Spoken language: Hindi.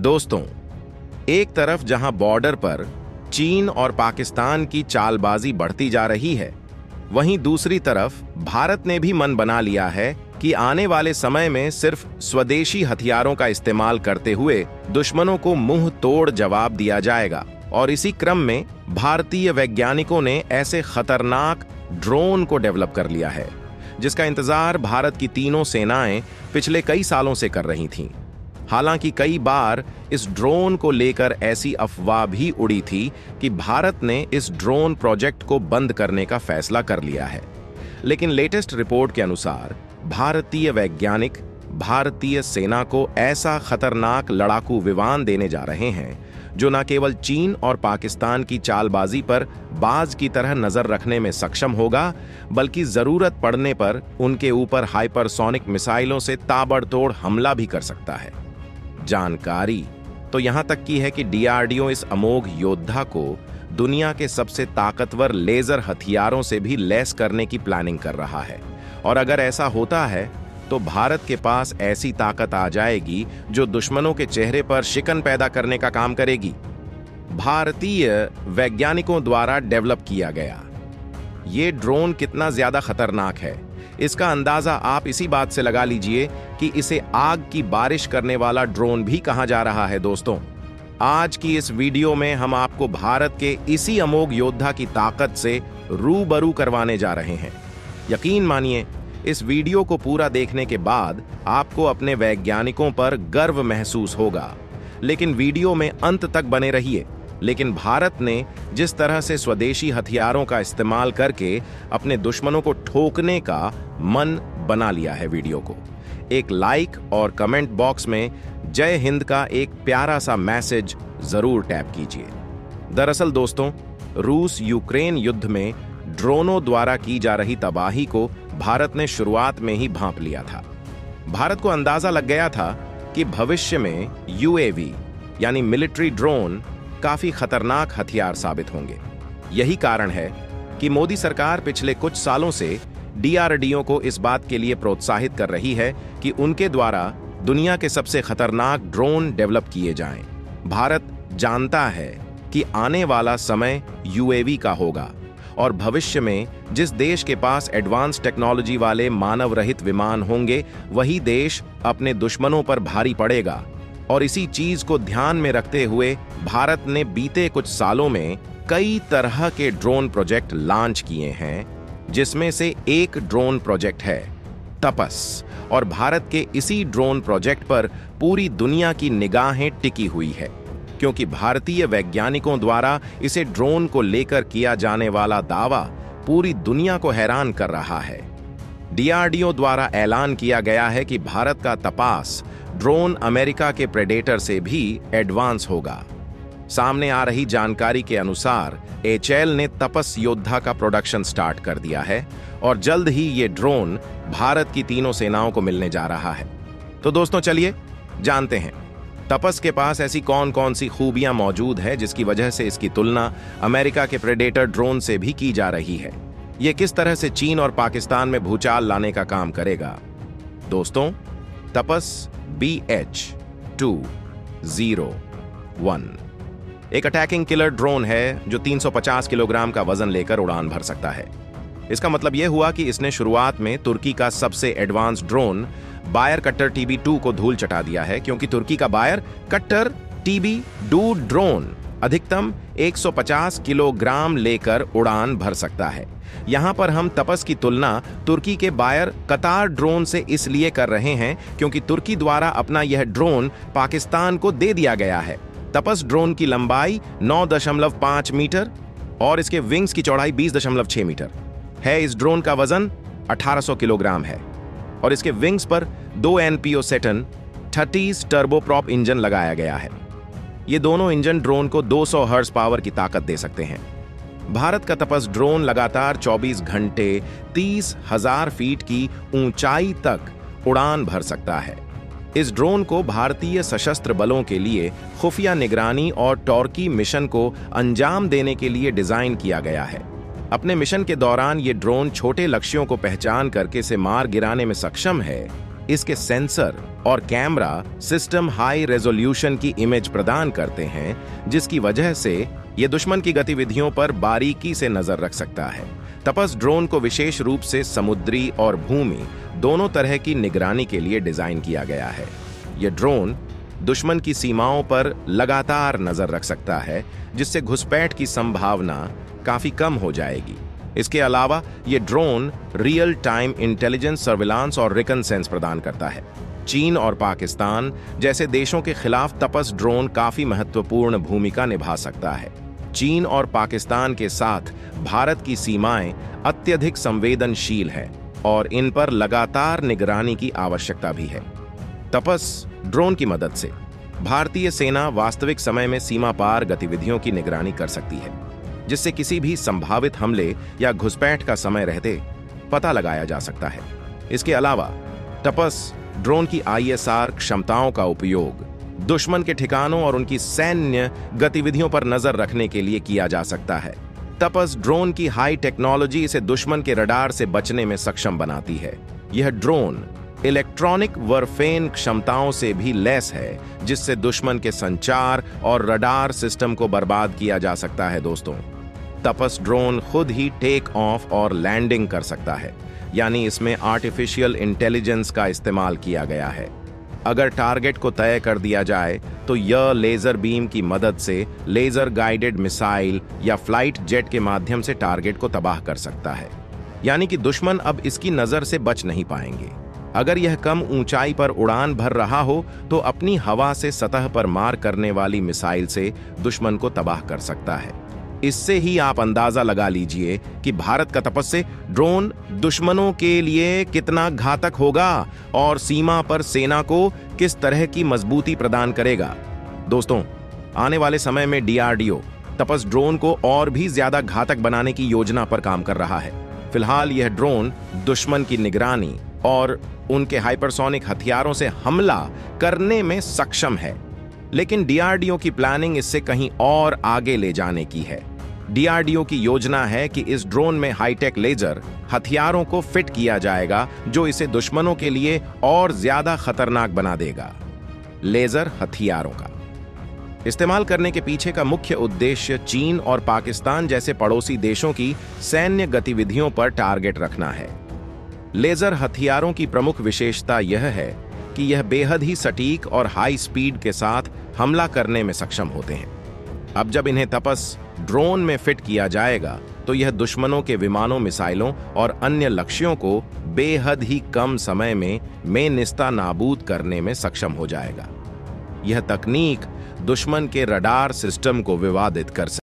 दोस्तों, एक तरफ जहां बॉर्डर पर चीन और पाकिस्तान की चालबाजी बढ़ती जा रही है, वहीं दूसरी तरफ भारत ने भी मन बना लिया है कि आने वाले समय में सिर्फ स्वदेशी हथियारों का इस्तेमाल करते हुए दुश्मनों को मुंह तोड़ जवाब दिया जाएगा। और इसी क्रम में भारतीय वैज्ञानिकों ने ऐसे खतरनाक ड्रोन को डेवलप कर लिया है जिसका इंतजार भारत की तीनों सेनाएं पिछले कई सालों से कर रही थीं। हालांकि कई बार इस ड्रोन को लेकर ऐसी अफवाह भी उड़ी थी कि भारत ने इस ड्रोन प्रोजेक्ट को बंद करने का फैसला कर लिया है, लेकिन लेटेस्ट रिपोर्ट के अनुसार भारतीय वैज्ञानिक भारतीय सेना को ऐसा खतरनाक लड़ाकू विमान देने जा रहे हैं जो न केवल चीन और पाकिस्तान की चालबाजी पर बाज की तरह नजर रखने में सक्षम होगा, बल्कि जरूरत पड़ने पर उनके ऊपर हाइपरसोनिक मिसाइलों से ताबड़तोड़ हमला भी कर सकता है। जानकारी तो यहां तक की है कि डीआरडीओ इस अमोघ योद्धा को दुनिया के सबसे ताकतवर लेजर हथियारों से भी लैस करने की प्लानिंग कर रहा है। और अगर ऐसा होता है तो भारत के पास ऐसी ताकत आ जाएगी जो दुश्मनों के चेहरे पर शिकन पैदा करने का काम करेगी। भारतीय वैज्ञानिकों द्वारा डेवलप किया गया ये ड्रोन कितना ज्यादा खतरनाक है, इसका अंदाजा आप इसी बात से लगा लीजिए कि इसे आग की बारिश करने वाला ड्रोन भी कहा जा रहा है। दोस्तों, आज की इस वीडियो में हम आपको भारत के इसी अमोघ योद्धा की ताकत से रूबरू करवाने जा रहे हैं। यकीन मानिए, इस वीडियो को पूरा देखने के बाद आपको अपने वैज्ञानिकों पर गर्व महसूस होगा। लेकिन वीडियो में अंत तक बने रहिए। लेकिन भारत ने जिस तरह से स्वदेशी हथियारों का इस्तेमाल करके अपने दुश्मनों को ठोकने का मन बना लिया है, वीडियो को एक लाइक और कमेंट बॉक्स में जय हिंद का एक प्यारा सा मैसेज जरूर टैप कीजिए। दरअसल दोस्तों, रूस यूक्रेन युद्ध में ड्रोनों द्वारा की जा रही तबाही को भारत ने शुरुआत में ही भांप लिया था। भारत को अंदाजा लग गया था कि भविष्य में यूएवी यानी मिलिट्री ड्रोन काफी खतरनाक हथियार साबित होंगे। यही कारण है कि मोदी सरकार पिछले कुछ सालों से डीआरडीओ को इस बात के लिए प्रोत्साहित कर रही है कि उनके द्वारा दुनिया के सबसे खतरनाक ड्रोन डेवलप किए जाएं। भारत जानता है कि आने वाला समय यूएवी का होगा और भविष्य में जिस देश के पास एडवांस टेक्नोलॉजी वाले मानव रहित विमान होंगे, वही देश अपने दुश्मनों पर भारी पड़ेगा। और इसी चीज को ध्यान में रखते हुए भारत ने बीते कुछ सालों में कई तरह के ड्रोन प्रोजेक्ट लॉन्च किए हैं, जिसमें से एक ड्रोन प्रोजेक्ट है तपस। और भारत के इसी ड्रोन प्रोजेक्ट पर पूरी दुनिया की निगाहें टिकी हुई है, क्योंकि भारतीय वैज्ञानिकों द्वारा इसे ड्रोन को लेकर किया जाने वाला दावा पूरी दुनिया को हैरान कर रहा है। डीआरडीओ द्वारा ऐलान किया गया है कि भारत का तपास ड्रोन अमेरिका के प्रेडेटर से भी एडवांस होगा। सामने आ रही जानकारी के अनुसार एचएएल ने तपस योद्धा का प्रोडक्शन स्टार्ट कर दिया है और जल्द ही ये ड्रोन भारत की तीनों सेनाओं को मिलने जा रहा है। तो दोस्तों, चलिए जानते हैं तपस के पास ऐसी कौन कौन सी खूबियां मौजूद है जिसकी वजह से इसकी तुलना अमेरिका के प्रेडेटर ड्रोन से भी की जा रही है। यह किस तरह से चीन और पाकिस्तान में भूचाल लाने का काम करेगा। दोस्तों, तपस BH-201 एक अटैकिंग किलर ड्रोन है जो 350 किलोग्राम का वजन लेकर उड़ान भर सकता है। इसका मतलब यह हुआ कि इसने शुरुआत में तुर्की का सबसे एडवांस ड्रोन बायर कट्टर TB2 को धूल चटा दिया है, क्योंकि तुर्की का बायर कट्टर TB2 ड्रोन अधिकतम 150 किलोग्राम लेकर उड़ान भर सकता है। यहां पर हम तपस की तुलना तुर्की के बायर कतार ड्रोन से इसलिए कर रहे हैं क्योंकि तुर्की द्वारा अपना यह ड्रोन पाकिस्तान को दे दिया गया है। तपस ड्रोन की लंबाई 9.5 मीटर और इसके विंग्स की चौड़ाई 20.6 मीटर है। इस ड्रोन का वजन 1800 किलोग्राम है और इसके विंग्स पर 2 NPO सेटन 30 टर्बोप्रॉप इंजन लगाया गया है। ये दोनों इंजन ड्रोन को 200 हॉर्स पावर की ताकत दे सकते हैं। भारत का तपस ड्रोन लगातार 24 घंटे 30,000 फीट की ऊंचाई तक उड़ान भर सकता है। इस ड्रोन को भारतीय सशस्त्र बलों के लिए खुफिया निगरानी और टॉर्की मिशन को अंजाम देने के लिए डिजाइन किया गया है। अपने मिशन के दौरान ये ड्रोन छोटे लक्ष्यों को पहचान करके से मार गिराने में सक्षम है इसके सेंसर और कैमरा सिस्टम हाई रेजोल्यूशन की इमेज प्रदान करते हैं, जिसकी वजह से यह दुश्मन की गतिविधियों पर बारीकी से नजर रख सकता है। तपस ड्रोन को विशेष रूप से समुद्री और भूमि दोनों तरह की निगरानी के लिए डिजाइन किया गया है। यह ड्रोन दुश्मन की सीमाओं पर लगातार नजर रख सकता है, जिससे घुसपैठ की संभावना काफी कम हो जाएगी। इसके अलावा यह drone real time intelligence, surveillance और रिकनसेंस प्रदान करता है। चीन और पाकिस्तान जैसे देशों के खिलाफ तपस ड्रोन काफी महत्वपूर्ण भूमिका निभा सकता है। चीन और पाकिस्तान के साथ भारत की सीमाएं अत्यधिक संवेदनशील है और इन पर लगातार निगरानी की आवश्यकता भी है। तपस ड्रोन की मदद से भारतीय सेना वास्तविक समय में सीमा पार गतिविधियों की निगरानी कर सकती है, जिससे किसी भी संभावित हमले या घुसपैठ का समय रहते पता लगाया जा सकता है। इसके अलावा तपस ड्रोन की ISR क्षमताओं का उपयोग दुश्मन के ठिकानों और उनकी सैन्य गतिविधियों पर नजर रखने के लिए किया जा सकता है। तपस ड्रोन की हाई टेक्नोलॉजी इसे दुश्मन के रडार से बचने में सक्षम बनाती है। यह ड्रोन इलेक्ट्रॉनिक वरफेन क्षमताओं से भी लैस है, जिससे दुश्मन के संचार और रडार सिस्टम को बर्बाद किया जा सकता है। दोस्तों, तपस ड्रोन खुद ही टेक ऑफ और लैंडिंग कर सकता है, यानी इसमें आर्टिफिशियल इंटेलिजेंस का इस्तेमाल किया गया है। अगर टारगेट को तय कर दिया जाए तो यह लेजर बीम की मदद से लेजर गाइडेड मिसाइल या फ्लाइट जेट के माध्यम से टारगेट को तबाह कर सकता है, यानी कि दुश्मन अब इसकी नजर से बच नहीं पाएंगे। अगर यह कम ऊंचाई पर उड़ान भर रहा हो तो अपनी हवा से सतह पर मार करने वाली मिसाइल से दुश्मन को तबाह कर सकता है। इससे ही आप अंदाजा लगा लीजिए कि भारत का तपस से ड्रोन दुश्मनों के लिए कितना घातक होगा और सीमा पर सेना को किस तरह की मजबूती प्रदान करेगा। दोस्तों, आने वाले समय में DRDO तपस ड्रोन को और भी ज्यादा घातक बनाने की योजना पर काम कर रहा है। फिलहाल यह ड्रोन दुश्मन की निगरानी और उनके हाइपरसोनिक हथियारों से हमला करने में सक्षम है, लेकिन DRDO की प्लानिंग इससे कहीं और आगे ले जाने की है। DRDO की योजना है कि इस ड्रोन में हाईटेक लेजर हथियारों को फिट किया जाएगा, जो इसे दुश्मनों के लिए और ज्यादा खतरनाक बना देगा। लेजर हथियारों का इस्तेमाल करने के पीछे का मुख्य उद्देश्य चीन और पाकिस्तान जैसे पड़ोसी देशों की सैन्य गतिविधियों पर टारगेट रखना है। लेजर हथियारों की प्रमुख विशेषता यह है कि यह बेहद ही सटीक और हाई स्पीड के साथ हमला करने में सक्षम होते हैं। अब जब इन्हें तपस ड्रोन में फिट किया जाएगा तो यह दुश्मनों के विमानों, मिसाइलों और अन्य लक्ष्यों को बेहद ही कम समय में निस्ता नाबूद करने में सक्षम हो जाएगा। यह तकनीक दुश्मन के रडार सिस्टम को विवादित कर